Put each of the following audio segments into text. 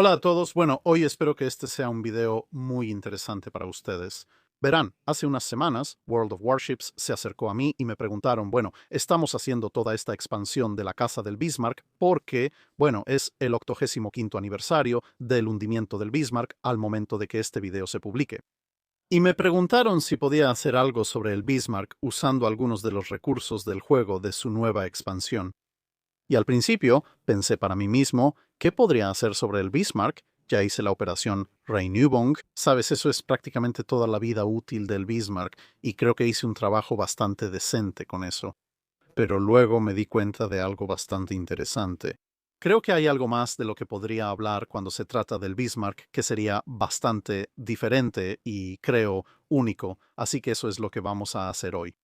Hola a todos. Bueno, hoy espero que este sea un video muy interesante para ustedes. Verán, hace unas semanas World of Warships se acercó a mí y me preguntaron, bueno, estamos haciendo toda esta expansión de la Casa del Bismarck porque, bueno, es el 85º aniversario del hundimiento del Bismarck al momento de que este video se publique. Y me preguntaron si podía hacer algo sobre el Bismarck usando algunos de los recursos del juego de su nueva expansión. Y al principio pensé para mí mismo, ¿qué podría hacer sobre el Bismarck? Ya hice la operación Reiniubung. Sabes, eso es prácticamente toda la vida útil del Bismarck y creo que hice un trabajo bastante decente con eso. Pero luego me di cuenta de algo bastante interesante. Creo que hay algo más de lo que podría hablar cuando se trata del Bismarck que sería bastante diferente y creo único, así que eso es lo que vamos a hacer hoy.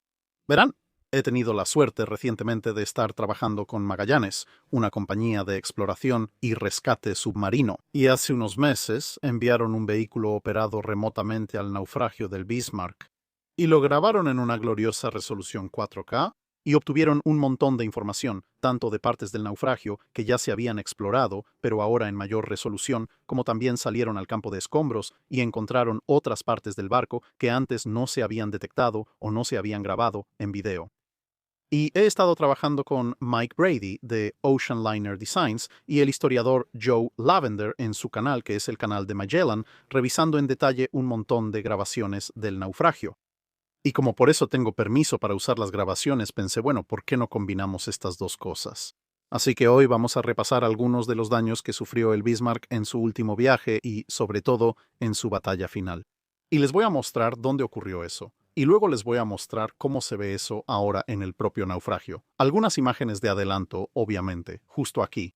Verán, he tenido la suerte recientemente de estar trabajando con Magallanes, una compañía de exploración y rescate submarino, y hace unos meses enviaron un vehículo operado remotamente al naufragio del Bismarck, y lo grabaron en una gloriosa resolución 4K, y obtuvieron un montón de información, tanto de partes del naufragio que ya se habían explorado, pero ahora en mayor resolución, como también salieron al campo de escombros y encontraron otras partes del barco que antes no se habían detectado o no se habían grabado en video. Y he estado trabajando con Mike Brady de Ocean Liner Designs y el historiador Joe Lavender en su canal, que es el canal de Magellan, revisando en detalle un montón de grabaciones del naufragio. Y como por eso tengo permiso para usar las grabaciones, pensé, bueno, ¿por qué no combinamos estas dos cosas? Así que hoy vamos a repasar algunos de los daños que sufrió el Bismarck en su último viaje y, sobre todo, en su batalla final. Y les voy a mostrar dónde ocurrió eso. Y luego les voy a mostrar cómo se ve eso ahora en el propio naufragio. Algunas imágenes de adelanto, obviamente, justo aquí.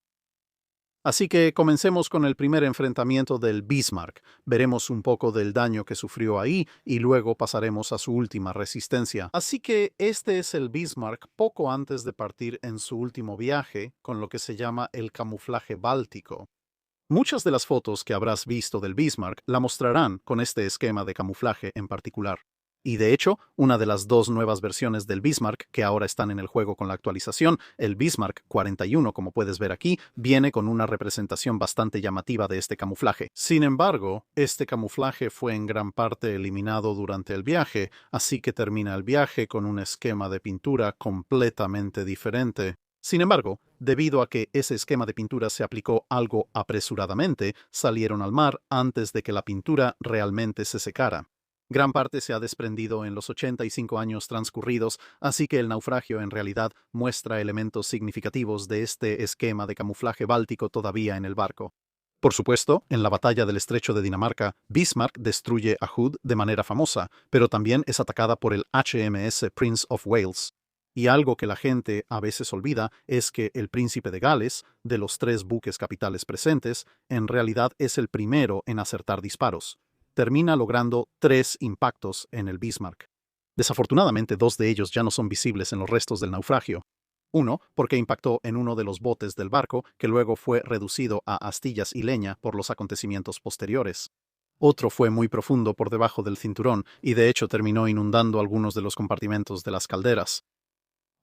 Así que comencemos con el primer enfrentamiento del Bismarck. Veremos un poco del daño que sufrió ahí y luego pasaremos a su última resistencia. Así que este es el Bismarck poco antes de partir en su último viaje, con lo que se llama el camuflaje báltico. Muchas de las fotos que habrás visto del Bismarck la mostrarán con este esquema de camuflaje en particular. Y de hecho, una de las dos nuevas versiones del Bismarck que ahora están en el juego con la actualización, el Bismarck 41, como puedes ver aquí, viene con una representación bastante llamativa de este camuflaje. Sin embargo, este camuflaje fue en gran parte eliminado durante el viaje, así que termina el viaje con un esquema de pintura completamente diferente. Sin embargo, debido a que ese esquema de pintura se aplicó algo apresuradamente, salieron al mar antes de que la pintura realmente se secara. Gran parte se ha desprendido en los 85 años transcurridos, así que el naufragio en realidad muestra elementos significativos de este esquema de camuflaje báltico todavía en el barco. Por supuesto, en la batalla del Estrecho de Dinamarca, Bismarck destruye a Hood de manera famosa, pero también es atacada por el HMS Prince of Wales. Y algo que la gente a veces olvida es que el Príncipe de Gales, de los 3 buques capitales presentes, en realidad es el primero en acertar disparos. Termina logrando 3 impactos en el Bismarck. Desafortunadamente, 2 de ellos ya no son visibles en los restos del naufragio. Uno, porque impactó en uno de los botes del barco, que luego fue reducido a astillas y leña por los acontecimientos posteriores. Otro fue muy profundo por debajo del cinturón y de hecho terminó inundando algunos de los compartimentos de las calderas.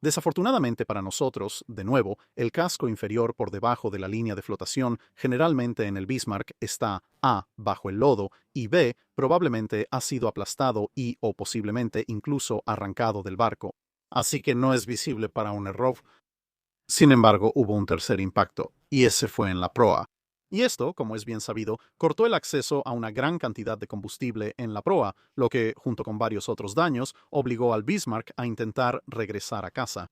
Desafortunadamente para nosotros, de nuevo, el casco inferior por debajo de la línea de flotación generalmente en el Bismarck está A, bajo el lodo, y B, probablemente ha sido aplastado y o posiblemente incluso arrancado del barco. Así que no es visible para un error. Sin embargo, hubo un tercer impacto, y ese fue en la proa. Y esto, como es bien sabido, cortó el acceso a una gran cantidad de combustible en la proa, lo que, junto con varios otros daños, obligó al Bismarck a intentar regresar a casa.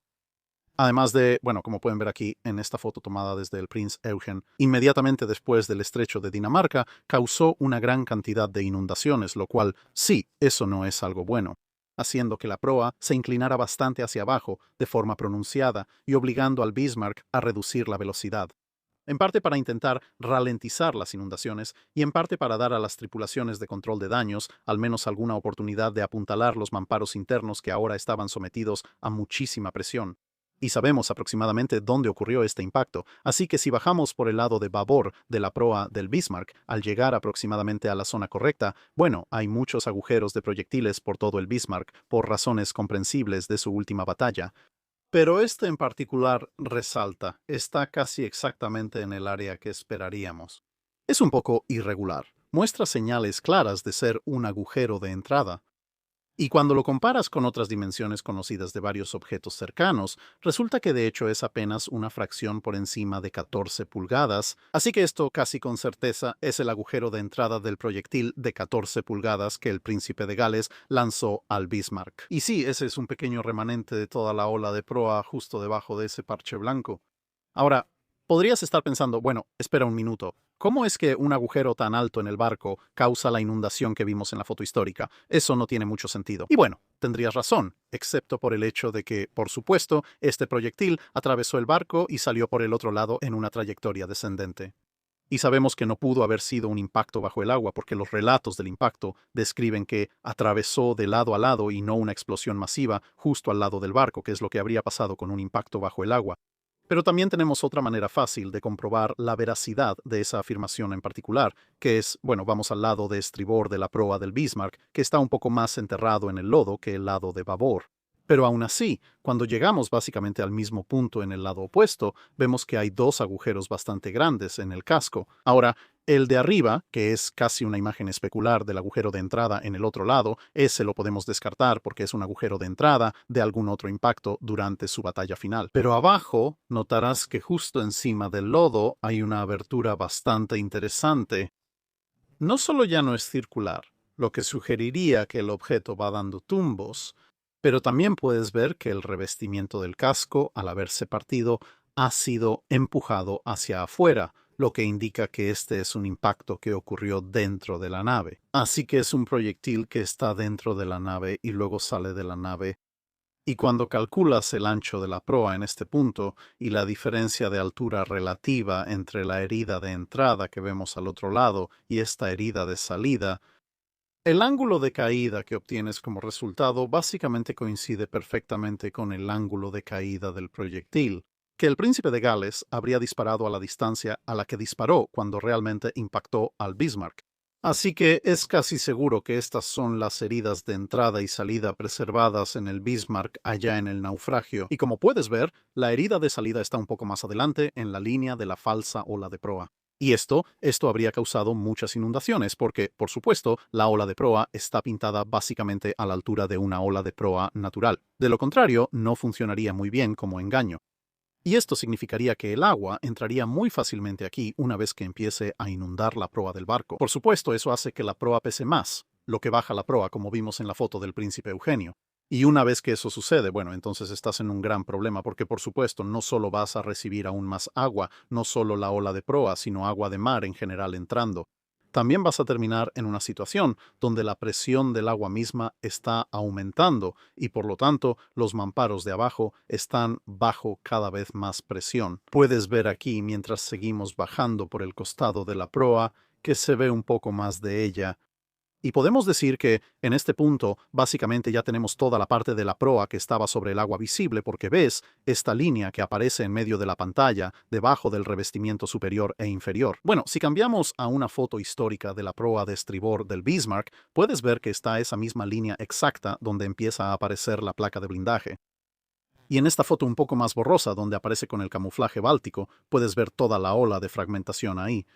Además de, bueno, como pueden ver aquí en esta foto tomada desde el Prinz Eugen, inmediatamente después del estrecho de Dinamarca, causó una gran cantidad de inundaciones, lo cual, sí, eso no es algo bueno, haciendo que la proa se inclinara bastante hacia abajo de forma pronunciada y obligando al Bismarck a reducir la velocidad. En parte para intentar ralentizar las inundaciones y en parte para dar a las tripulaciones de control de daños al menos alguna oportunidad de apuntalar los mamparos internos que ahora estaban sometidos a muchísima presión. Y sabemos aproximadamente dónde ocurrió este impacto, así que si bajamos por el lado de babor de la proa del Bismarck, al llegar aproximadamente a la zona correcta, bueno, hay muchos agujeros de proyectiles por todo el Bismarck, por razones comprensibles de su última batalla. Pero este en particular resalta, está casi exactamente en el área que esperaríamos. Es un poco irregular. Muestra señales claras de ser un agujero de entrada. Y cuando lo comparas con otras dimensiones conocidas de varios objetos cercanos, resulta que de hecho es apenas una fracción por encima de 14 pulgadas, así que esto casi con certeza es el agujero de entrada del proyectil de 14 pulgadas que el príncipe de Gales lanzó al Bismarck. Y sí, ese es un pequeño remanente de toda la ola de proa justo debajo de ese parche blanco. Ahora, podrías estar pensando, bueno, espera un minuto. ¿Cómo es que un agujero tan alto en el barco causa la inundación que vimos en la foto histórica? Eso no tiene mucho sentido. Y bueno, tendrías razón, excepto por el hecho de que, por supuesto, este proyectil atravesó el barco y salió por el otro lado en una trayectoria descendente. Y sabemos que no pudo haber sido un impacto bajo el agua porque los relatos del impacto describen que atravesó de lado a lado y no una explosión masiva justo al lado del barco, que es lo que habría pasado con un impacto bajo el agua. Pero también tenemos otra manera fácil de comprobar la veracidad de esa afirmación en particular, que es, bueno, vamos al lado de estribor de la proa del Bismarck, que está un poco más enterrado en el lodo que el lado de babor. Pero aún así, cuando llegamos básicamente al mismo punto en el lado opuesto, vemos que hay dos agujeros bastante grandes en el casco. Ahora, el de arriba, que es casi una imagen especular del agujero de entrada en el otro lado, ese lo podemos descartar porque es un agujero de entrada de algún otro impacto durante su batalla final. Pero abajo notarás que justo encima del lodo hay una abertura bastante interesante. No solo ya no es circular, lo que sugeriría que el objeto va dando tumbos, pero también puedes ver que el revestimiento del casco, al haberse partido, ha sido empujado hacia afuera, lo que indica que este es un impacto que ocurrió dentro de la nave. Así que es un proyectil que está dentro de la nave y luego sale de la nave. Y cuando calculas el ancho de la proa en este punto y la diferencia de altura relativa entre la herida de entrada que vemos al otro lado y esta herida de salida, el ángulo de caída que obtienes como resultado básicamente coincide perfectamente con el ángulo de caída del proyectil, que el príncipe de Gales habría disparado a la distancia a la que disparó cuando realmente impactó al Bismarck. Así que es casi seguro que estas son las heridas de entrada y salida preservadas en el Bismarck allá en el naufragio, y como puedes ver, la herida de salida está un poco más adelante en la línea de la falsa ola de proa. Y esto habría causado muchas inundaciones porque, por supuesto, la ola de proa está pintada básicamente a la altura de una ola de proa natural. De lo contrario, no funcionaría muy bien como engaño. Y esto significaría que el agua entraría muy fácilmente aquí una vez que empiece a inundar la proa del barco. Por supuesto, eso hace que la proa pese más, lo que baja la proa como vimos en la foto del príncipe Eugenio. Y una vez que eso sucede, bueno, entonces estás en un gran problema porque por supuesto no solo vas a recibir aún más agua, no solo la ola de proa, sino agua de mar en general entrando. También vas a terminar en una situación donde la presión del agua misma está aumentando y por lo tanto los mamparos de abajo están bajo cada vez más presión. Puedes ver aquí mientras seguimos bajando por el costado de la proa que se ve un poco más de ella. Y podemos decir que, en este punto, básicamente ya tenemos toda la parte de la proa que estaba sobre el agua visible porque ves esta línea que aparece en medio de la pantalla, debajo del revestimiento superior e inferior. Bueno, si cambiamos a una foto histórica de la proa de estribor del Bismarck, puedes ver que está esa misma línea exacta donde empieza a aparecer la placa de blindaje. Y en esta foto un poco más borrosa, donde aparece con el camuflaje báltico, puedes ver toda la ola de fragmentación ahí.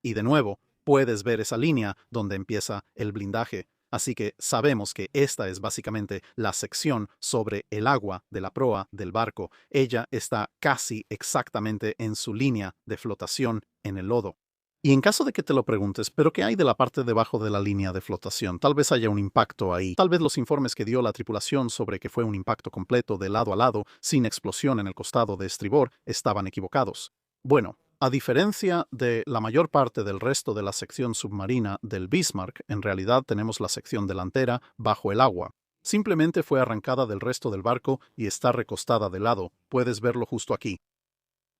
Y de nuevo, puedes ver esa línea donde empieza el blindaje. Así que sabemos que esta es básicamente la sección sobre el agua de la proa del barco. Ella está casi exactamente en su línea de flotación en el lodo. Y en caso de que te lo preguntes, ¿pero qué hay de la parte debajo de la línea de flotación? Tal vez haya un impacto ahí. Tal vez los informes que dio la tripulación sobre que fue un impacto completo de lado a lado, sin explosión en el costado de estribor, estaban equivocados. Bueno, a diferencia de la mayor parte del resto de la sección submarina del Bismarck, en realidad tenemos la sección delantera bajo el agua. Simplemente fue arrancada del resto del barco y está recostada de lado. Puedes verlo justo aquí.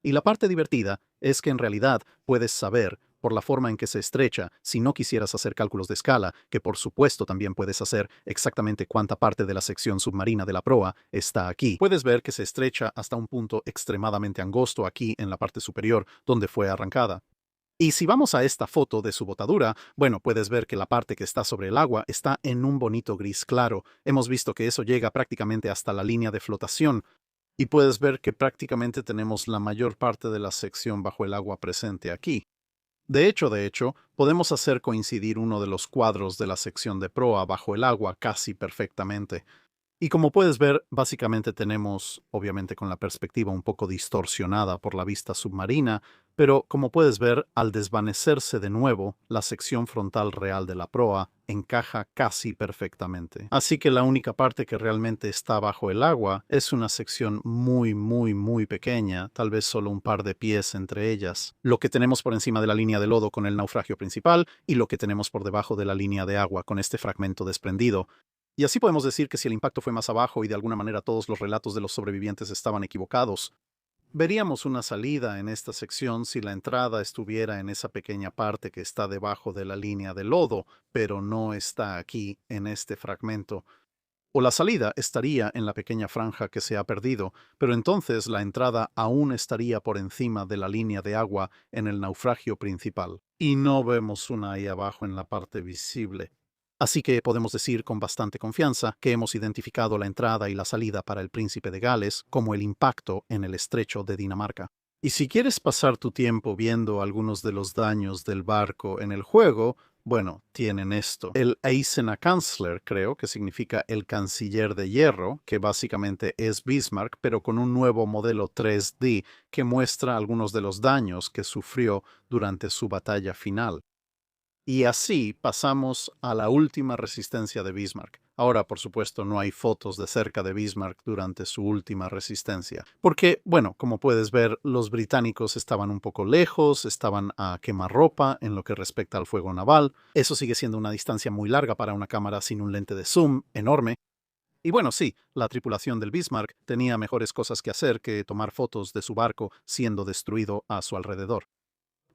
Y la parte divertida es que en realidad puedes saber, por la forma en que se estrecha, si no quisieras hacer cálculos de escala, que por supuesto también puedes hacer exactamente cuánta parte de la sección submarina de la proa está aquí. Puedes ver que se estrecha hasta un punto extremadamente angosto aquí en la parte superior, donde fue arrancada. Y si vamos a esta foto de su botadura, bueno, puedes ver que la parte que está sobre el agua está en un bonito gris claro. Hemos visto que eso llega prácticamente hasta la línea de flotación, y puedes ver que prácticamente tenemos la mayor parte de la sección bajo el agua presente aquí. De hecho, podemos hacer coincidir uno de los cuadros de la sección de proa bajo el agua casi perfectamente. Y como puedes ver, básicamente tenemos, obviamente con la perspectiva un poco distorsionada por la vista submarina, pero como puedes ver, al desvanecerse de nuevo, la sección frontal real de la proa encaja casi perfectamente. Así que la única parte que realmente está bajo el agua es una sección muy pequeña, tal vez solo un par de pies entre ellas. Lo que tenemos por encima de la línea de lodo con el naufragio principal y lo que tenemos por debajo de la línea de agua con este fragmento desprendido. Y así podemos decir que si el impacto fue más abajo y de alguna manera todos los relatos de los sobrevivientes estaban equivocados, veríamos una salida en esta sección si la entrada estuviera en esa pequeña parte que está debajo de la línea de lodo, pero no está aquí en este fragmento. O la salida estaría en la pequeña franja que se ha perdido, pero entonces la entrada aún estaría por encima de la línea de agua en el naufragio principal. Y no vemos una ahí abajo en la parte visible. Así que podemos decir con bastante confianza que hemos identificado la entrada y la salida para el Príncipe de Gales como el impacto en el estrecho de Dinamarca. Y si quieres pasar tu tiempo viendo algunos de los daños del barco en el juego, bueno, tienen esto. El Eisener Kanzler, creo que significa el canciller de hierro, que básicamente es Bismarck, pero con un nuevo modelo 3D que muestra algunos de los daños que sufrió durante su batalla final. Y así pasamos a la última resistencia de Bismarck. Ahora, por supuesto, no hay fotos de cerca de Bismarck durante su última resistencia. Porque, bueno, como puedes ver, los británicos estaban un poco lejos, estaban a quemarropa en lo que respecta al fuego naval. Eso sigue siendo una distancia muy larga para una cámara sin un lente de zoom enorme. Y bueno, sí, la tripulación del Bismarck tenía mejores cosas que hacer que tomar fotos de su barco siendo destruido a su alrededor.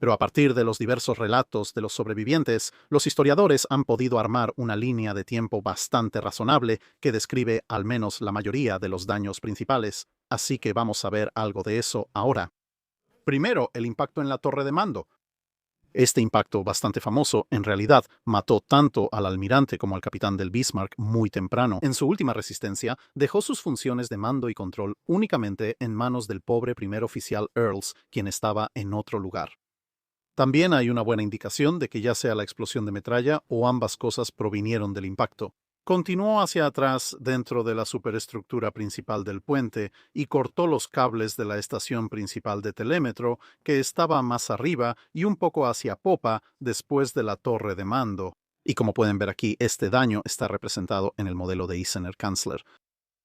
Pero a partir de los diversos relatos de los sobrevivientes, los historiadores han podido armar una línea de tiempo bastante razonable que describe al menos la mayoría de los daños principales, así que vamos a ver algo de eso ahora. Primero, el impacto en la torre de mando. Este impacto, bastante famoso, en realidad mató tanto al almirante como al capitán del Bismarck muy temprano. En su última resistencia, dejó sus funciones de mando y control únicamente en manos del pobre primer oficial Earls, quien estaba en otro lugar. También hay una buena indicación de que ya sea la explosión de metralla o ambas cosas provinieron del impacto. Continuó hacia atrás dentro de la superestructura principal del puente y cortó los cables de la estación principal de telémetro, que estaba más arriba y un poco hacia popa después de la torre de mando. Y como pueden ver aquí, este daño está representado en el modelo de Eisener Kanzler.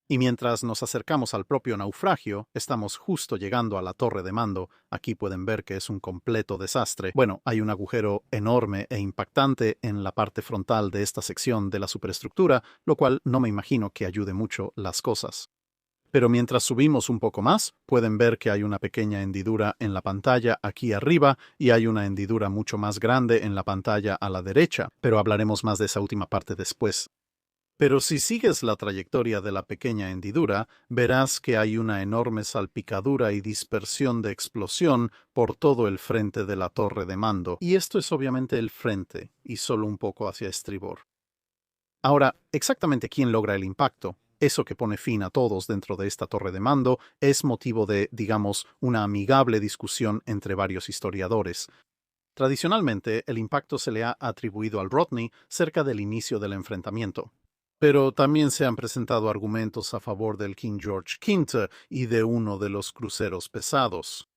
Y mientras nos acercamos al propio naufragio, estamos justo llegando a la torre de mando. Aquí pueden ver que es un completo desastre. Bueno, hay un agujero enorme e impactante en la parte frontal de esta sección de la superestructura, lo cual no me imagino que ayude mucho las cosas. Pero mientras subimos un poco más, pueden ver que hay una pequeña hendidura en la pantalla aquí arriba y hay una hendidura mucho más grande en la pantalla a la derecha, pero hablaremos más de esa última parte después. Pero si sigues la trayectoria de la pequeña hendidura, verás que hay una enorme salpicadura y dispersión de explosión por todo el frente de la torre de mando. Y esto es obviamente el frente, y solo un poco hacia estribor. Ahora, exactamente quién logra el impacto, eso que pone fin a todos dentro de esta torre de mando, es motivo de, digamos, una amigable discusión entre varios historiadores. Tradicionalmente, el impacto se le ha atribuido al Rodney cerca del inicio del enfrentamiento. Pero también se han presentado argumentos a favor del King George V y de uno de los cruceros pesados.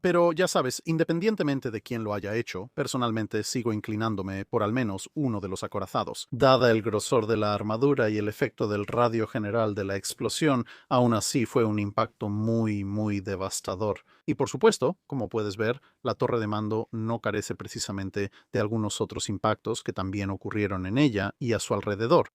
Pero ya sabes, independientemente de quién lo haya hecho, personalmente sigo inclinándome por al menos uno de los acorazados. Dada el grosor de la armadura y el efecto del radio general de la explosión, aún así fue un impacto muy devastador. Y por supuesto, como puedes ver, la torre de mando no carece precisamente de algunos otros impactos que también ocurrieron en ella y a su alrededor.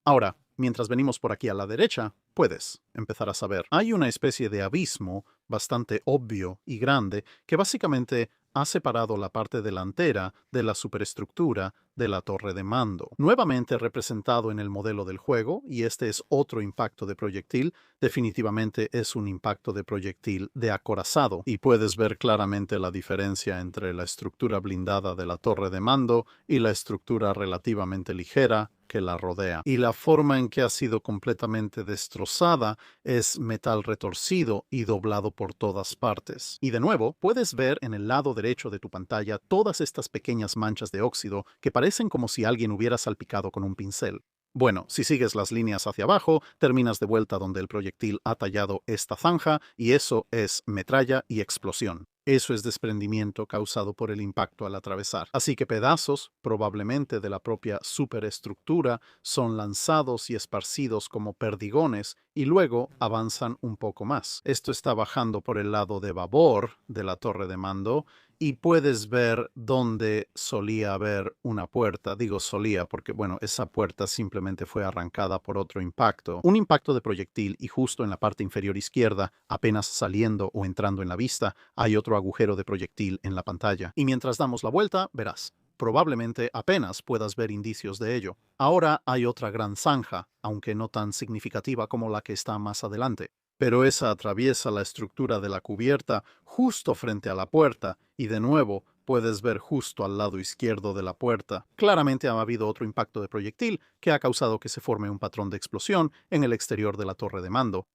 Ahora, mientras venimos por aquí a la derecha, puedes empezar a saber. Hay una especie de abismo bastante obvio y grande que básicamente ha separado la parte delantera de la superestructura de la torre de mando. Nuevamente representado en el modelo del juego, y este es otro impacto de proyectil, definitivamente es un impacto de proyectil de acorazado, y puedes ver claramente la diferencia entre la estructura blindada de la torre de mando y la estructura relativamente ligera que la rodea. Y la forma en que ha sido completamente destrozada es metal retorcido y doblado por todas partes. Y de nuevo, puedes ver en el lado derecho de tu pantalla todas estas pequeñas manchas de óxido que parecen como si alguien hubiera salpicado con un pincel. Bueno, si sigues las líneas hacia abajo, terminas de vuelta donde el proyectil ha tallado esta zanja y eso es metralla y explosión. Eso es desprendimiento causado por el impacto al atravesar. Así que pedazos, probablemente de la propia superestructura, son lanzados y esparcidos como perdigones y luego avanzan un poco más. Esto está bajando por el lado de babor de la torre de mando y puedes ver dónde solía haber una puerta. Digo solía porque, bueno, esa puerta simplemente fue arrancada por otro impacto. Un impacto de proyectil y justo en la parte inferior izquierda, apenas saliendo o entrando en la vista, hay otro agujero de proyectil en la pantalla. Y mientras damos la vuelta, verás. Probablemente apenas puedas ver indicios de ello. Ahora hay otra gran zanja, aunque no tan significativa como la que está más adelante. Pero esa atraviesa la estructura de la cubierta justo frente a la puerta y de nuevo puedes ver justo al lado izquierdo de la puerta. Claramente ha habido otro impacto de proyectil que ha causado que se forme un patrón de explosión en el exterior de la torre de mando.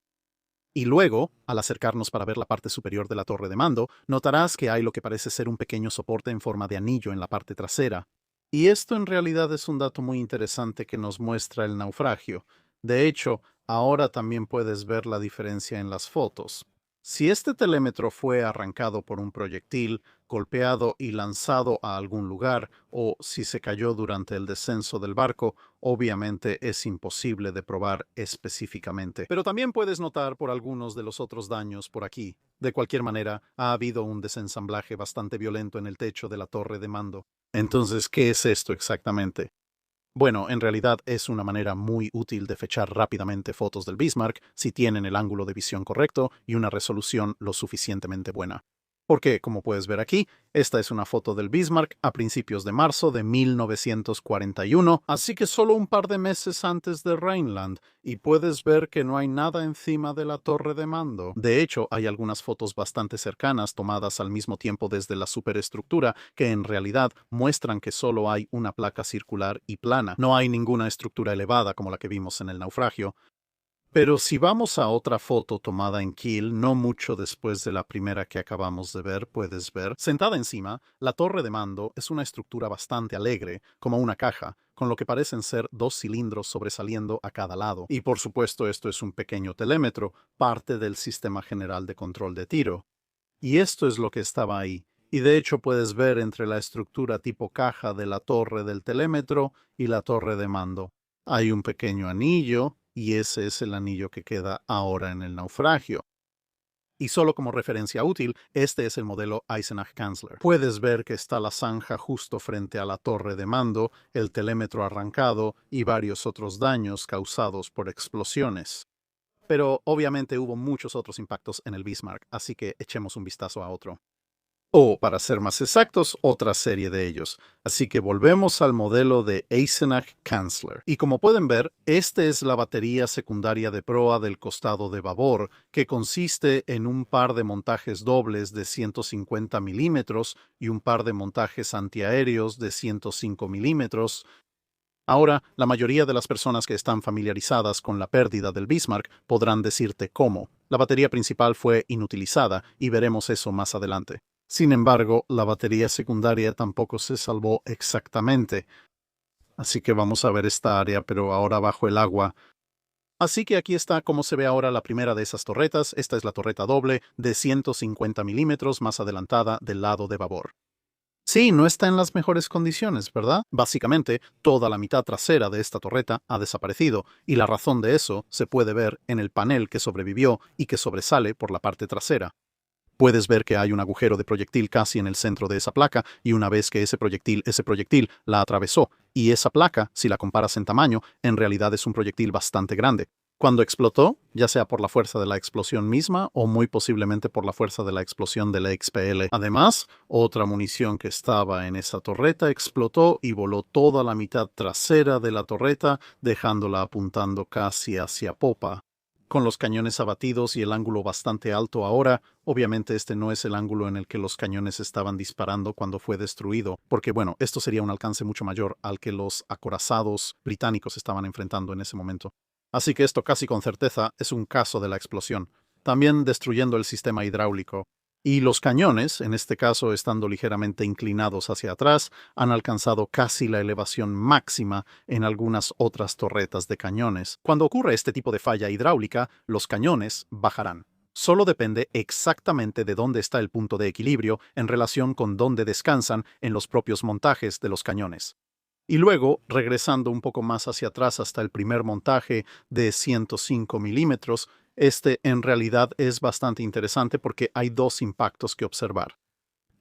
Y luego, al acercarnos para ver la parte superior de la torre de mando, notarás que hay lo que parece ser un pequeño soporte en forma de anillo en la parte trasera. Y esto en realidad es un dato muy interesante que nos muestra el naufragio. De hecho, ahora también puedes ver la diferencia en las fotos. Si este telémetro fue arrancado por un proyectil, golpeado y lanzado a algún lugar, o si se cayó durante el descenso del barco, obviamente es imposible de probar específicamente. Pero también puedes notar por algunos de los otros daños por aquí. De cualquier manera, ha habido un desensamblaje bastante violento en el techo de la torre de mando. Entonces, ¿qué es esto exactamente? Bueno, en realidad es una manera muy útil de fechar rápidamente fotos del Bismarck si tienen el ángulo de visión correcto y una resolución lo suficientemente buena. Porque, como puedes ver aquí, esta es una foto del Bismarck a principios de marzo de 1941, así que solo un par de meses antes de Rhineland, y puedes ver que no hay nada encima de la torre de mando. De hecho, hay algunas fotos bastante cercanas tomadas al mismo tiempo desde la superestructura que en realidad muestran que solo hay una placa circular y plana. No hay ninguna estructura elevada como la que vimos en el naufragio. Pero si vamos a otra foto tomada en Kiel, no mucho después de la primera que acabamos de ver, puedes ver, sentada encima, la torre de mando es una estructura bastante alegre, como una caja, con lo que parecen ser dos cilindros sobresaliendo a cada lado. Y por supuesto esto es un pequeño telémetro, parte del sistema general de control de tiro. Y esto es lo que estaba ahí. Y de hecho puedes ver entre la estructura tipo caja de la torre del telémetro y la torre de mando. Hay un pequeño anillo, y ese es el anillo que queda ahora en el naufragio. Y solo como referencia útil, este es el modelo Eisenach-Kanzler. Puedes ver que está la zanja justo frente a la torre de mando, el telémetro arrancado y varios otros daños causados por explosiones. Pero obviamente hubo muchos otros impactos en el Bismarck, así que echemos un vistazo a otro. O, para ser más exactos, otra serie de ellos. Así que volvemos al modelo de Eisenach-Kanzler. Y como pueden ver, esta es la batería secundaria de proa del costado de babor, que consiste en un par de montajes dobles de 150 milímetros y un par de montajes antiaéreos de 105 milímetros. Ahora, la mayoría de las personas que están familiarizadas con la pérdida del Bismarck podrán decirte cómo. La batería principal fue inutilizada y veremos eso más adelante. Sin embargo, la batería secundaria tampoco se salvó exactamente. Así que vamos a ver esta área, pero ahora bajo el agua. Así que aquí está cómo se ve ahora la primera de esas torretas. Esta es la torreta doble de 150 milímetros más adelantada del lado de babor. Sí, no está en las mejores condiciones, ¿verdad? Básicamente, toda la mitad trasera de esta torreta ha desaparecido, y la razón de eso se puede ver en el panel que sobrevivió y que sobresale por la parte trasera. Puedes ver que hay un agujero de proyectil casi en el centro de esa placa, y una vez que ese proyectil la atravesó, y esa placa, si la comparas en tamaño, en realidad es un proyectil bastante grande. Cuando explotó, ya sea por la fuerza de la explosión misma o muy posiblemente por la fuerza de la explosión del XPL. Además, otra munición que estaba en esa torreta explotó y voló toda la mitad trasera de la torreta, dejándola apuntando casi hacia popa. con los cañones abatidos y el ángulo bastante alto ahora, obviamente este no es el ángulo en el que los cañones estaban disparando cuando fue destruido, porque bueno, esto sería un alcance mucho mayor al que los acorazados británicos estaban enfrentando en ese momento. Así que esto casi con certeza es un caso de la explosión, también destruyendo el sistema hidráulico. Y los cañones, en este caso estando ligeramente inclinados hacia atrás, han alcanzado casi la elevación máxima en algunas otras torretas de cañones. Cuando ocurre este tipo de falla hidráulica, los cañones bajarán. Solo depende exactamente de dónde está el punto de equilibrio en relación con dónde descansan en los propios montajes de los cañones. Y luego, regresando un poco más hacia atrás hasta el primer montaje de 105 milímetros, este en realidad es bastante interesante porque hay dos impactos que observar.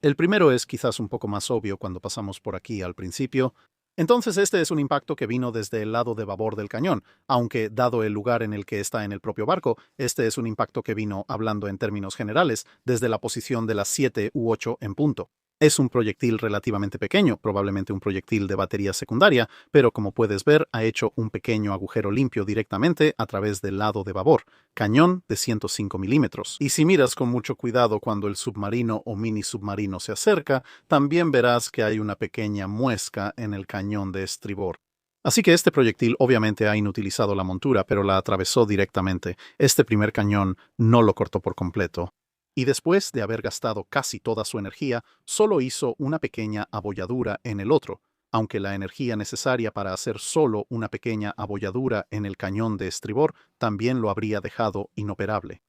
El primero es quizás un poco más obvio cuando pasamos por aquí al principio. Entonces este es un impacto que vino desde el lado de babor del cañón, aunque dado el lugar en el que está en el propio barco, este es un impacto que vino, hablando en términos generales, desde la posición de las 7 u 8 en punto. Es un proyectil relativamente pequeño, probablemente un proyectil de batería secundaria, pero como puedes ver ha hecho un pequeño agujero limpio directamente a través del lado de babor, cañón de 105 milímetros. Y si miras con mucho cuidado cuando el submarino o mini submarino se acerca, también verás que hay una pequeña muesca en el cañón de estribor. Así que este proyectil obviamente ha inutilizado la montura, pero la atravesó directamente. Este primer cañón no lo cortó por completo. Y después de haber gastado casi toda su energía, solo hizo una pequeña abolladura en el otro, aunque la energía necesaria para hacer solo una pequeña abolladura en el cañón de estribor también lo habría dejado inoperable.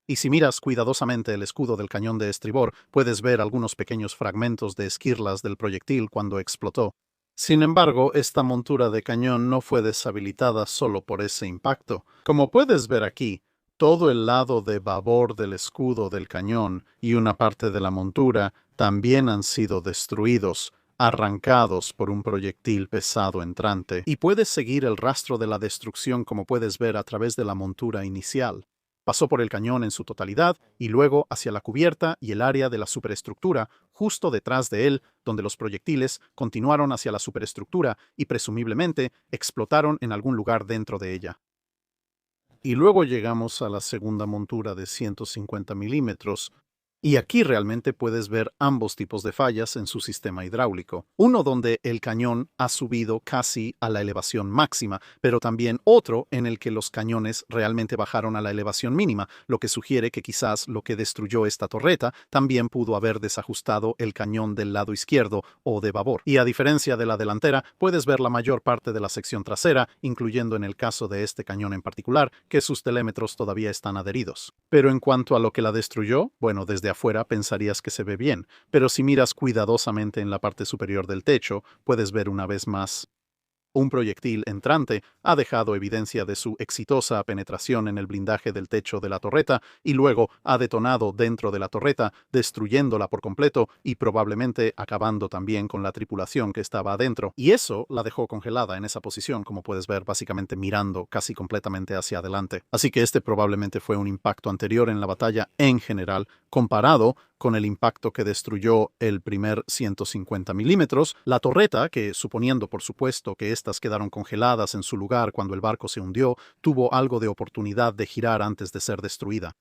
Y si miras cuidadosamente el escudo del cañón de estribor, puedes ver algunos pequeños fragmentos de esquirlas del proyectil cuando explotó. Sin embargo, esta montura de cañón no fue deshabilitada solo por ese impacto. Como puedes ver aquí, todo el lado de babor del escudo del cañón y una parte de la montura también han sido destruidos, arrancados por un proyectil pesado entrante. Y puedes seguir el rastro de la destrucción como puedes ver a través de la montura inicial. Pasó por el cañón en su totalidad y luego hacia la cubierta y el área de la superestructura, justo detrás de él, donde los proyectiles continuaron hacia la superestructura y presumiblemente explotaron en algún lugar dentro de ella. Y luego llegamos a la segunda montura de 150 milímetros, y aquí realmente puedes ver ambos tipos de fallas en su sistema hidráulico. Uno donde el cañón ha subido casi a la elevación máxima, pero también otro en el que los cañones realmente bajaron a la elevación mínima, lo que sugiere que quizás lo que destruyó esta torreta también pudo haber desajustado el cañón del lado izquierdo o de babor. Y a diferencia de la delantera, puedes ver la mayor parte de la sección trasera, incluyendo en el caso de este cañón en particular, que sus telémetros todavía están adheridos. Pero en cuanto a lo que la destruyó, bueno, desde afuera pensarías que se ve bien, pero si miras cuidadosamente en la parte superior del techo, puedes ver una vez más un proyectil entrante ha dejado evidencia de su exitosa penetración en el blindaje del techo de la torreta y luego ha detonado dentro de la torreta, destruyéndola por completo y probablemente acabando también con la tripulación que estaba adentro. Y eso la dejó congelada en esa posición, como puedes ver, básicamente mirando casi completamente hacia adelante. Así que este probablemente fue un impacto anterior en la batalla en general, comparado con el impacto que destruyó el primer 150 milímetros, la torreta, que suponiendo por supuesto que estas quedaron congeladas en su lugar cuando el barco se hundió, tuvo algo de oportunidad de girar antes de ser destruida.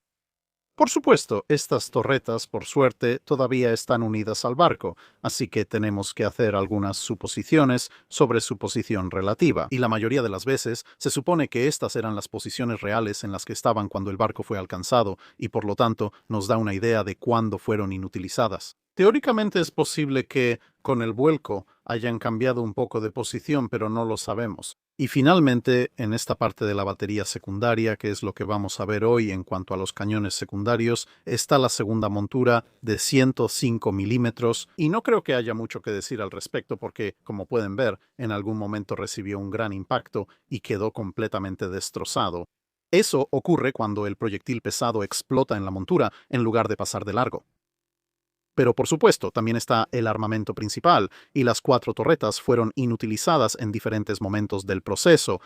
Por supuesto, estas torretas, por suerte, todavía están unidas al barco, así que tenemos que hacer algunas suposiciones sobre su posición relativa, y la mayoría de las veces se supone que estas eran las posiciones reales en las que estaban cuando el barco fue alcanzado, y por lo tanto nos da una idea de cuándo fueron inutilizadas. Teóricamente es posible que, con el vuelco, hayan cambiado un poco de posición, pero no lo sabemos. Y finalmente, en esta parte de la batería secundaria, que es lo que vamos a ver hoy en cuanto a los cañones secundarios, está la segunda montura de 105 milímetros, y no creo que haya mucho que decir al respecto porque, como pueden ver, en algún momento recibió un gran impacto y quedó completamente destrozado. Eso ocurre cuando el proyectil pesado explota en la montura en lugar de pasar de largo. Pero por supuesto, también está el armamento principal, y las 4 torretas fueron inutilizadas en diferentes momentos del proceso.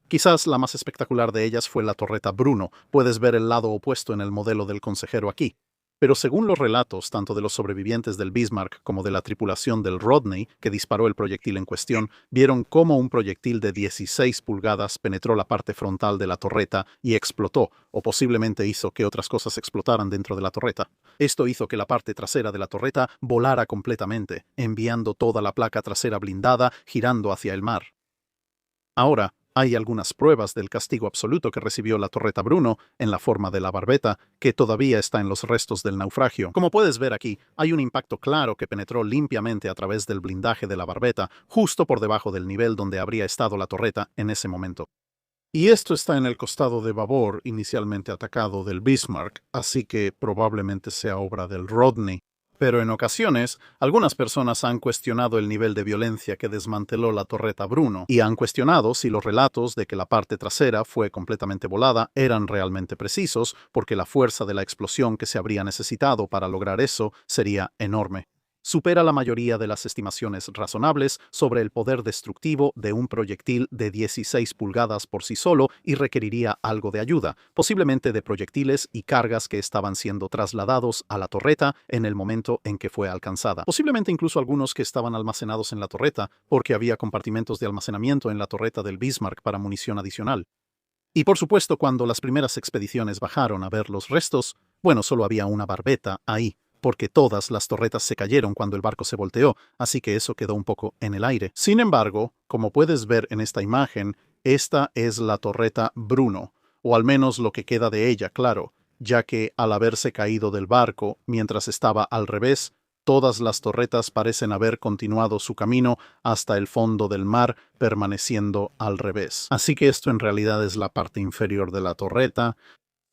Quizás la más espectacular de ellas fue la torreta Bruno. Puedes ver el lado opuesto en el modelo del consejero aquí. Pero según los relatos, tanto de los sobrevivientes del Bismarck como de la tripulación del Rodney, que disparó el proyectil en cuestión, vieron cómo un proyectil de 16 pulgadas penetró la parte frontal de la torreta y explotó, o posiblemente hizo que otras cosas explotaran dentro de la torreta. Esto hizo que la parte trasera de la torreta volara completamente, enviando toda la placa trasera blindada girando hacia el mar. Ahora, hay algunas pruebas del castigo absoluto que recibió la torreta Bruno en la forma de la barbeta, que todavía está en los restos del naufragio. Como puedes ver aquí, hay un impacto claro que penetró limpiamente a través del blindaje de la barbeta, justo por debajo del nivel donde habría estado la torreta en ese momento. Y esto está en el costado de babor inicialmente atacado del Bismarck, así que probablemente sea obra del Rodney. Pero en ocasiones, algunas personas han cuestionado el nivel de violencia que desmanteló la torreta Bruno y han cuestionado si los relatos de que la parte trasera fue completamente volada eran realmente precisos, porque la fuerza de la explosión que se habría necesitado para lograr eso sería enorme. Supera la mayoría de las estimaciones razonables sobre el poder destructivo de un proyectil de 16 pulgadas por sí solo y requeriría algo de ayuda, posiblemente de proyectiles y cargas que estaban siendo trasladados a la torreta en el momento en que fue alcanzada. Posiblemente incluso algunos que estaban almacenados en la torreta, porque había compartimentos de almacenamiento en la torreta del Bismarck para munición adicional. Y por supuesto, cuando las primeras expediciones bajaron a ver los restos, bueno, solo había una barbeta ahí, porque todas las torretas se cayeron cuando el barco se volteó, así que eso quedó un poco en el aire. Sin embargo, como puedes ver en esta imagen, esta es la torreta Bruno, o al menos lo que queda de ella, claro, ya que al haberse caído del barco mientras estaba al revés, todas las torretas parecen haber continuado su camino hasta el fondo del mar, permaneciendo al revés. Así que esto en realidad es la parte inferior de la torreta.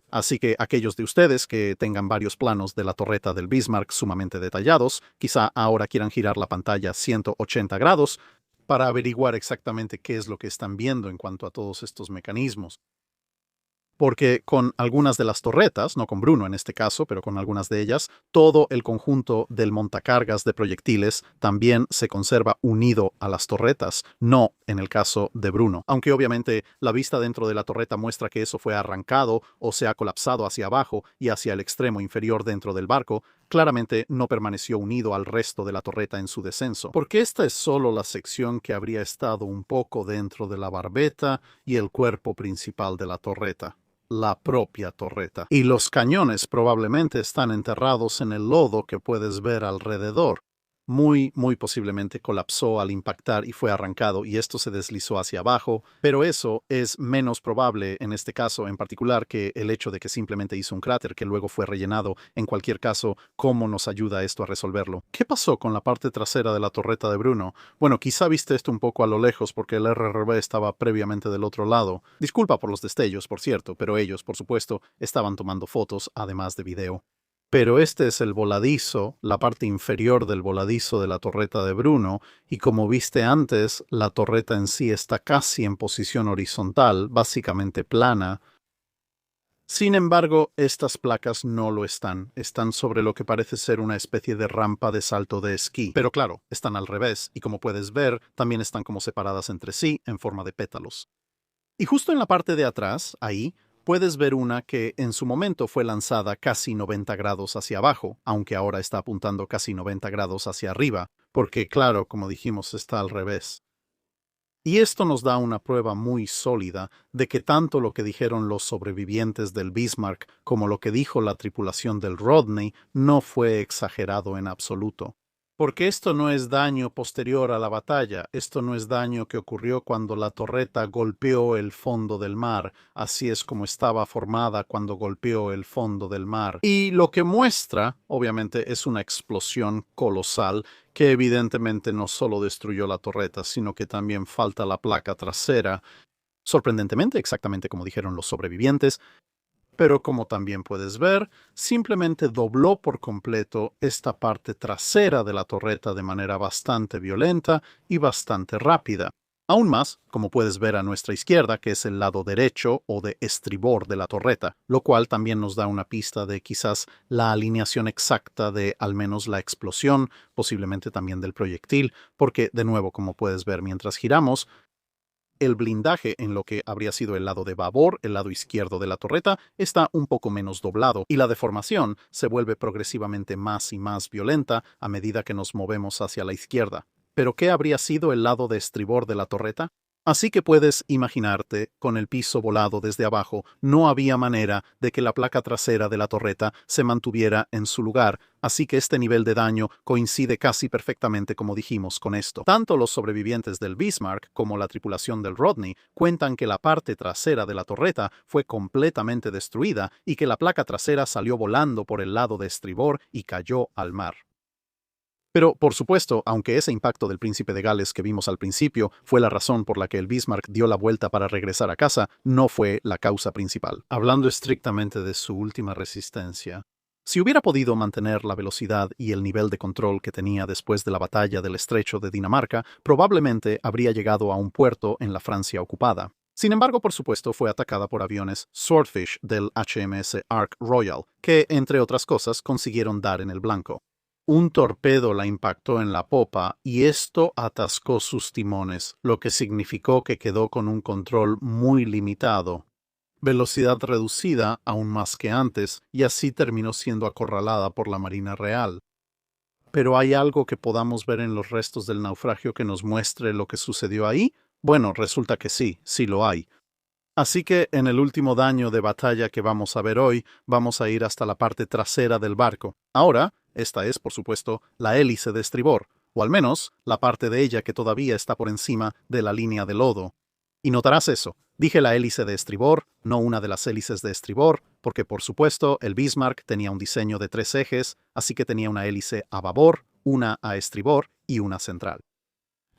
Así que aquellos de ustedes que tengan varios planos de la torreta del Bismarck sumamente detallados, quizá ahora quieran girar la pantalla 180 grados para averiguar exactamente qué es lo que están viendo en cuanto a todos estos mecanismos. Porque con algunas de las torretas, no con Bruno en este caso, pero con algunas de ellas, todo el conjunto del montacargas de proyectiles también se conserva unido a las torretas, no en el caso de Bruno. Aunque obviamente la vista dentro de la torreta muestra que eso fue arrancado o se ha colapsado hacia abajo y hacia el extremo inferior dentro del barco, claramente no permaneció unido al resto de la torreta en su descenso. Porque esta es solo la sección que habría estado un poco dentro de la barbeta y el cuerpo principal de la torreta. La propia torreta. Y los cañones probablemente están enterrados en el lodo que puedes ver alrededor. Muy posiblemente colapsó al impactar y fue arrancado y esto se deslizó hacia abajo, pero eso es menos probable en este caso en particular que el hecho de que simplemente hizo un cráter que luego fue rellenado. En cualquier caso, ¿cómo nos ayuda esto a resolverlo? ¿Qué pasó con la parte trasera de la torreta de Bruno? Bueno, quizá viste esto un poco a lo lejos porque el RRB estaba previamente del otro lado. Disculpa por los destellos, por cierto, pero ellos, por supuesto, estaban tomando fotos además de video. Pero este es el voladizo, la parte inferior del voladizo de la torreta de Bruno, y como viste antes, la torreta en sí está casi en posición horizontal, básicamente plana. Sin embargo, estas placas no lo están. Están sobre lo que parece ser una especie de rampa de salto de esquí. Pero claro, están al revés, y como puedes ver, también están como separadas entre sí en forma de pétalos. Y justo en la parte de atrás, ahí, puedes ver una que en su momento fue lanzada casi 90 grados hacia abajo, aunque ahora está apuntando casi 90 grados hacia arriba, porque claro, como dijimos, está al revés. Y esto nos da una prueba muy sólida de que tanto lo que dijeron los sobrevivientes del Bismarck como lo que dijo la tripulación del Rodney no fue exagerado en absoluto. Porque esto no es daño posterior a la batalla, esto no es daño que ocurrió cuando la torreta golpeó el fondo del mar, así es como estaba formada cuando golpeó el fondo del mar. Y lo que muestra, obviamente, es una explosión colosal que evidentemente no solo destruyó la torreta, sino que también falta la placa trasera. Sorprendentemente, exactamente como dijeron los sobrevivientes, pero como también puedes ver, simplemente dobló por completo esta parte trasera de la torreta de manera bastante violenta y bastante rápida. Aún más, como puedes ver a nuestra izquierda, que es el lado derecho o de estribor de la torreta, lo cual también nos da una pista de quizás la alineación exacta de al menos la explosión, posiblemente también del proyectil, porque de nuevo, como puedes ver mientras giramos, El blindaje en lo que habría sido el lado de babor, el lado izquierdo de la torreta, está un poco menos doblado y la deformación se vuelve progresivamente más y más violenta a medida que nos movemos hacia la izquierda. ¿Pero qué habría sido el lado de estribor de la torreta? Así que puedes imaginarte, con el piso volado desde abajo, no había manera de que la placa trasera de la torreta se mantuviera en su lugar, así que este nivel de daño coincide casi perfectamente como dijimos con esto. Tanto los sobrevivientes del Bismarck como la tripulación del Rodney cuentan que la parte trasera de la torreta fue completamente destruida y que la placa trasera salió volando por el lado de estribor y cayó al mar. Pero, por supuesto, aunque ese impacto del príncipe de Gales que vimos al principio fue la razón por la que el Bismarck dio la vuelta para regresar a casa, no fue la causa principal. Hablando estrictamente de su última resistencia, si hubiera podido mantener la velocidad y el nivel de control que tenía después de la batalla del Estrecho de Dinamarca, probablemente habría llegado a un puerto en la Francia ocupada. Sin embargo, por supuesto, fue atacada por aviones Swordfish del HMS Ark Royal, que, entre otras cosas, consiguieron dar en el blanco. Un torpedo la impactó en la popa y esto atascó sus timones, lo que significó que quedó con un control muy limitado. Velocidad reducida aún más que antes, y así terminó siendo acorralada por la Marina Real. ¿Pero hay algo que podamos ver en los restos del naufragio que nos muestre lo que sucedió ahí? Bueno, resulta que sí, sí lo hay. Así que en el último daño de batalla que vamos a ver hoy, vamos a ir hasta la parte trasera del barco. Ahora, esta es, por supuesto, la hélice de estribor, o al menos la parte de ella que todavía está por encima de la línea de lodo. Y notarás eso. Dije la hélice de estribor, no una de las hélices de estribor, porque por supuesto el Bismarck tenía un diseño de 3 ejes, así que tenía una hélice a babor, una a estribor y una central.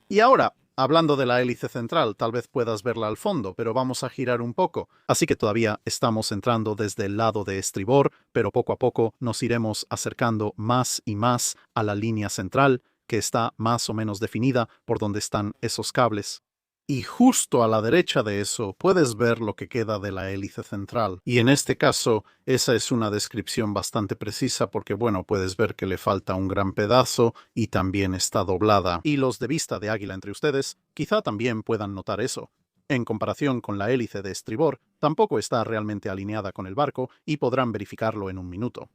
Y ahora, hablando de la hélice central, tal vez puedas verla al fondo, pero vamos a girar un poco. Así que todavía estamos entrando desde el lado de estribor, pero poco a poco nos iremos acercando más y más a la línea central, que está más o menos definida por donde están esos cables. Y justo a la derecha de eso puedes ver lo que queda de la hélice central. Y en este caso, esa es una descripción bastante precisa porque, bueno, puedes ver que le falta un gran pedazo y también está doblada. Y los de vista de águila entre ustedes quizá también puedan notar eso. En comparación con la hélice de estribor, tampoco está realmente alineada con el barco y podrán verificarlo en un minuto.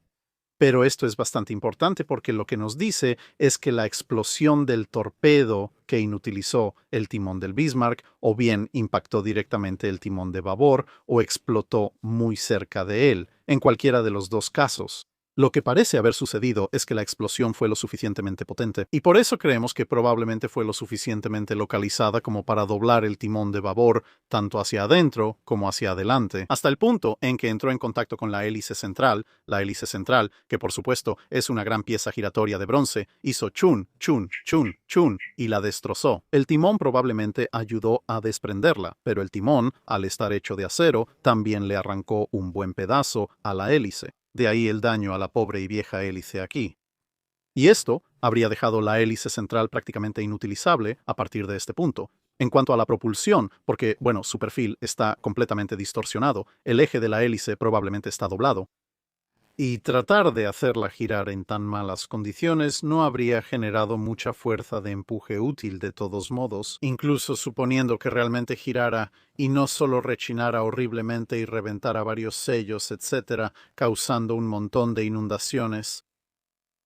Pero esto es bastante importante porque lo que nos dice es que la explosión del torpedo que inutilizó el timón del Bismarck o bien impactó directamente el timón de babor o explotó muy cerca de él, en cualquiera de los dos casos. Lo que parece haber sucedido es que la explosión fue lo suficientemente potente, y por eso creemos que probablemente fue lo suficientemente localizada como para doblar el timón de babor tanto hacia adentro como hacia adelante, hasta el punto en que entró en contacto con la hélice central, que por supuesto es una gran pieza giratoria de bronce, hizo chun, chun, chun, chun, y la destrozó. El timón probablemente ayudó a desprenderla, pero el timón, al estar hecho de acero, también le arrancó un buen pedazo a la hélice. De ahí el daño a la pobre y vieja hélice aquí. Y esto habría dejado la hélice central prácticamente inutilizable a partir de este punto. En cuanto a la propulsión, porque, bueno, su perfil está completamente distorsionado, el eje de la hélice probablemente está doblado. Y tratar de hacerla girar en tan malas condiciones no habría generado mucha fuerza de empuje útil de todos modos, incluso suponiendo que realmente girara y no solo rechinara horriblemente y reventara varios sellos, etc., causando un montón de inundaciones.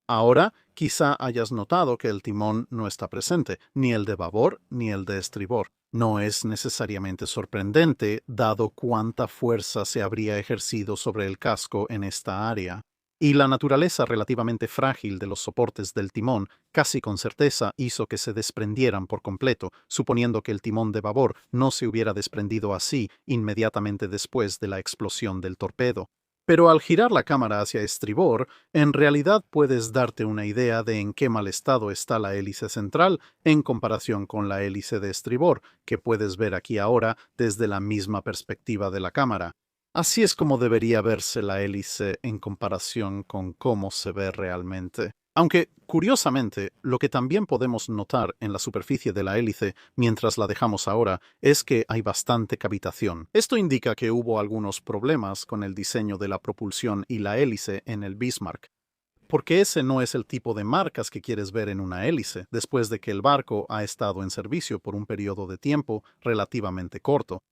Ahora, quizá hayas notado que el timón no está presente, ni el de babor ni el de estribor. No es necesariamente sorprendente, dado cuánta fuerza se habría ejercido sobre el casco en esta área. Y la naturaleza relativamente frágil de los soportes del timón casi con certeza hizo que se desprendieran por completo, suponiendo que el timón de babor no se hubiera desprendido así inmediatamente después de la explosión del torpedo. Pero al girar la cámara hacia estribor, en realidad puedes darte una idea de en qué mal estado está la hélice central en comparación con la hélice de estribor, que puedes ver aquí ahora desde la misma perspectiva de la cámara. Así es como debería verse la hélice en comparación con cómo se ve realmente. Aunque, curiosamente, lo que también podemos notar en la superficie de la hélice mientras la dejamos ahora es que hay bastante cavitación. Esto indica que hubo algunos problemas con el diseño de la propulsión y la hélice en el Bismarck. porque ese no es el tipo de marcas que quieres ver en una hélice, después de que el barco ha estado en servicio por un periodo de tiempo relativamente corto.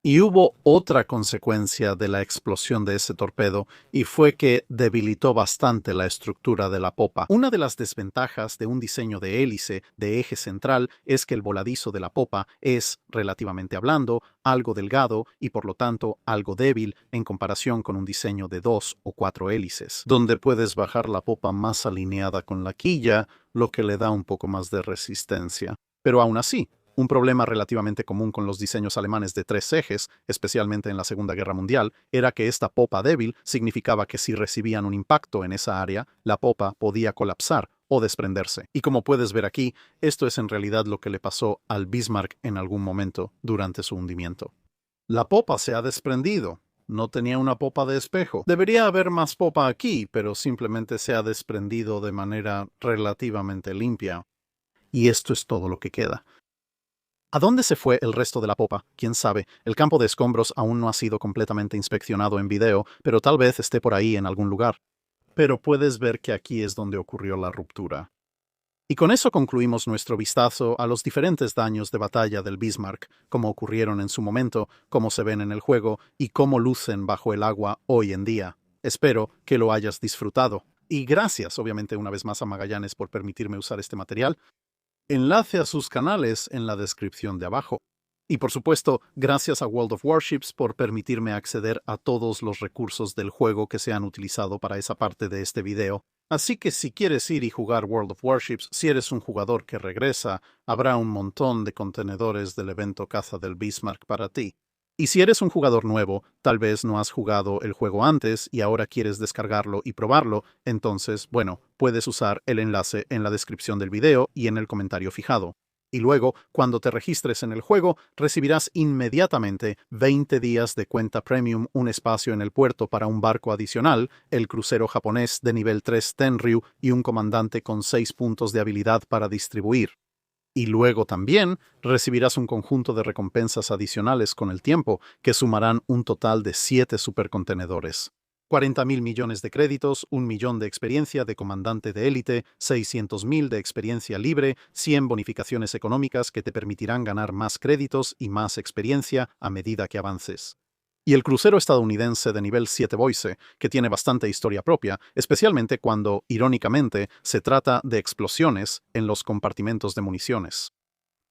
Y hubo otra consecuencia de la explosión de ese torpedo, y fue que debilitó bastante la estructura de la popa. Una de las desventajas de un diseño de hélice de eje central es que el voladizo de la popa es, relativamente hablando, algo delgado y por lo tanto algo débil en comparación con un diseño de 2 o 4 hélices, donde puedes bajar la popa más alineada con la quilla, lo que le da un poco más de resistencia. Pero aún así, un problema relativamente común con los diseños alemanes de 3 ejes, especialmente en la Segunda Guerra Mundial, era que esta popa débil significaba que si recibían un impacto en esa área, la popa podía colapsar o desprenderse. Y como puedes ver aquí, esto es en realidad lo que le pasó al Bismarck en algún momento durante su hundimiento. La popa se ha desprendido. No tenía una popa de espejo. Debería haber más popa aquí, pero simplemente se ha desprendido de manera relativamente limpia. Y esto es todo lo que queda. ¿A dónde se fue el resto de la popa? Quién sabe. El campo de escombros aún no ha sido completamente inspeccionado en video, pero tal vez esté por ahí en algún lugar. Pero puedes ver que aquí es donde ocurrió la ruptura. Y con eso concluimos nuestro vistazo a los diferentes daños de batalla del Bismarck, cómo ocurrieron en su momento, cómo se ven en el juego y cómo lucen bajo el agua hoy en día. Espero que lo hayas disfrutado. Y gracias, obviamente, una vez más a Magallanes por permitirme usar este material. Enlace a sus canales en la descripción de abajo. Y por supuesto, gracias a World of Warships por permitirme acceder a todos los recursos del juego que se han utilizado para esa parte de este video. Así que si quieres ir y jugar World of Warships, si eres un jugador que regresa, habrá un montón de contenedores del evento Caza del Bismarck para ti. Y si eres un jugador nuevo, tal vez no has jugado el juego antes y ahora quieres descargarlo y probarlo, entonces, bueno, puedes usar el enlace en la descripción del video y en el comentario fijado. Y luego, cuando te registres en el juego, recibirás inmediatamente 20 días de cuenta premium, un espacio en el puerto para un barco adicional, el crucero japonés de nivel 3 Tenryu y un comandante con 6 puntos de habilidad para distribuir. Y luego también recibirás un conjunto de recompensas adicionales con el tiempo, que sumarán un total de 7 supercontenedores. 40.000 millones de créditos, 1 millón de experiencia de comandante de élite, 600.000 de experiencia libre, 100 bonificaciones económicas que te permitirán ganar más créditos y más experiencia a medida que avances. Y el crucero estadounidense de nivel 7 Boise, que tiene bastante historia propia, especialmente cuando, irónicamente, se trata de explosiones en los compartimentos de municiones.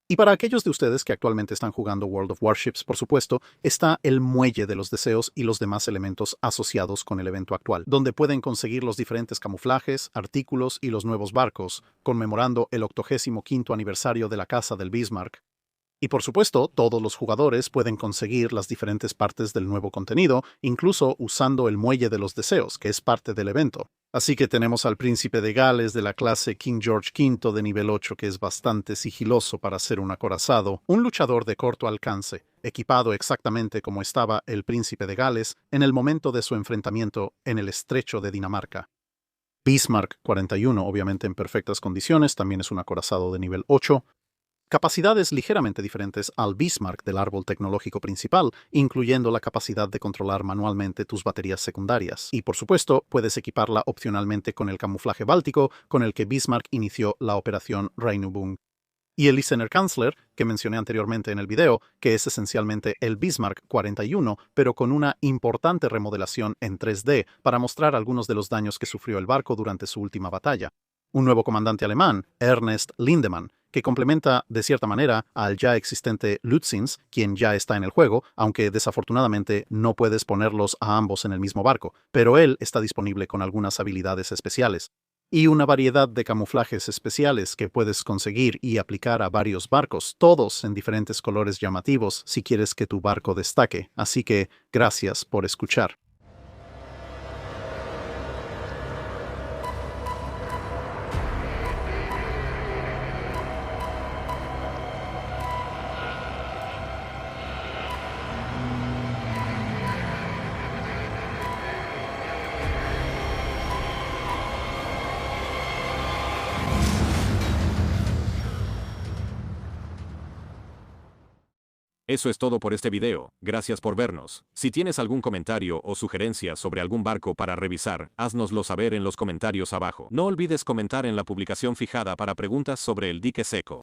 Y para aquellos de ustedes que actualmente están jugando World of Warships, por supuesto, está el Muelle de los Deseos y los demás elementos asociados con el evento actual, donde pueden conseguir los diferentes camuflajes, artículos y los nuevos barcos, conmemorando el 85º aniversario de la Caza del Bismarck. Y por supuesto, todos los jugadores pueden conseguir las diferentes partes del nuevo contenido, incluso usando el Muelle de los Deseos, que es parte del evento. Así que tenemos al Príncipe de Gales de la clase King George V de nivel 8, que es bastante sigiloso para ser un acorazado, un luchador de corto alcance, equipado exactamente como estaba el Príncipe de Gales en el momento de su enfrentamiento en el Estrecho de Dinamarca. Bismarck 41, obviamente en perfectas condiciones, también es un acorazado de nivel 8, capacidades ligeramente diferentes al Bismarck del árbol tecnológico principal, incluyendo la capacidad de controlar manualmente tus baterías secundarias. Y por supuesto, puedes equiparla opcionalmente con el camuflaje báltico con el que Bismarck inició la operación Rheinübung. Y el Listener Kanzler, que mencioné anteriormente en el video, que es esencialmente el Bismarck 41, pero con una importante remodelación en 3D para mostrar algunos de los daños que sufrió el barco durante su última batalla. Un nuevo comandante alemán, Ernest Lindemann, que complementa de cierta manera al ya existente Lutzins, quien ya está en el juego, aunque desafortunadamente no puedes ponerlos a ambos en el mismo barco, pero él está disponible con algunas habilidades especiales. Y una variedad de camuflajes especiales que puedes conseguir y aplicar a varios barcos, todos en diferentes colores llamativos si quieres que tu barco destaque. Así que gracias por escuchar. Eso es todo por este video, gracias por vernos. Si tienes algún comentario o sugerencia sobre algún barco para revisar, haznoslo saber en los comentarios abajo. No olvides comentar en la publicación fijada para preguntas sobre el dique seco.